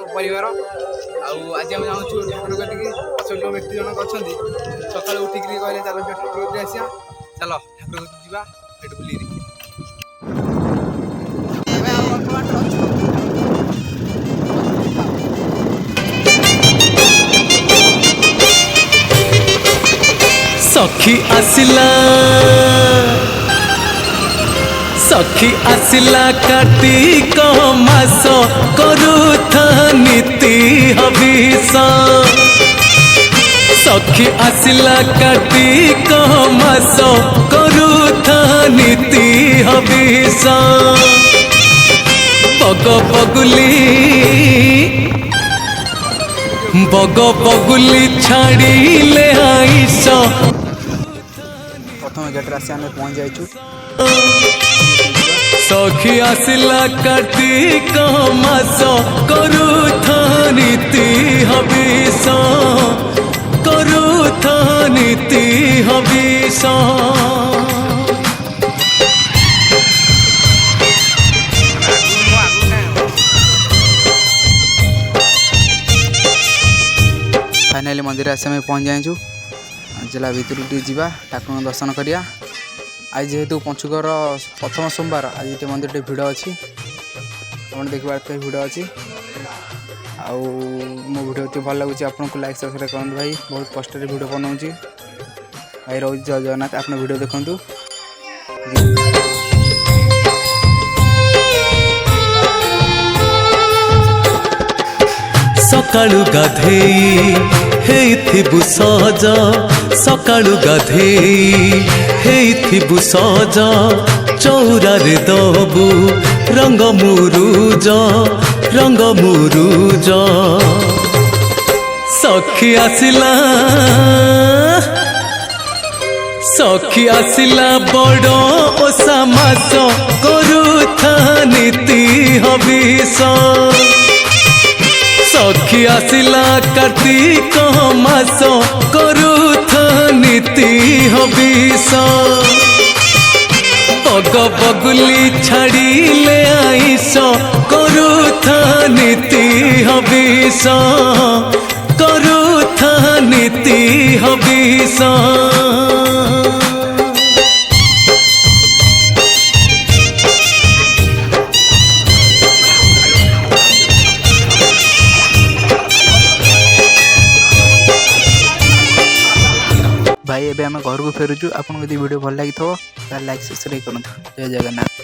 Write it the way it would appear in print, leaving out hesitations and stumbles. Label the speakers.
Speaker 1: परिवार आज आम जाऊँ ठाकुर कतिक जो व्यक्ति जनक अच्छा सकाल उठिक कहले चल ठाकुर आसा चल ठाकुर जा बुले
Speaker 2: सखी आसिला कार्तिक मास करुथा नीति हविष सखी आसिला कार्तिक मास करुथा नीति हविष बग बगुली छाड़िले आईस
Speaker 1: प्रथम गेट आसी आम पहुँच जाइछु
Speaker 2: सखी आसिला कार्तिक मास करुथा नीति हविष करुथा नीति हविष
Speaker 1: फाइनाली मंदिर आसी आम पहुँच जाइछु जिला भितर जा ठाकुर दर्शन करिया आज जेहेतु पंचुकर प्रथम सोमवार आज ये मंदिर भिड़ अच्छी आप देखिए भिड़ अच्छी आउ मो भिडियो भल लगुच आपको लाइक सब्सक्राइब करूँ भाई बहुत कष्ट भिडियो बनाऊँगी भाई रोज जय जगन्नाथ आप भिडियो देखूँ
Speaker 2: सकाळु गाधेई हेइथिबु सहज सकाळु गाधेई हेइथिबु सहज चौरारे दबु रंग मुरुज सखी आसिला बड़ ओसा मास करुथा नीति हविष सखी आसिला कार्तिक मास करुथा नीति हविष बग बगुली छाड़िले आईस करुथा नीति हविष करुथा नीति हविष
Speaker 1: भाई एबे आम घर को फेरुचु आपको यदि वीडियो भल लगी तो लाइक सब्सक्राइब करूँ जय जगन्नाथ।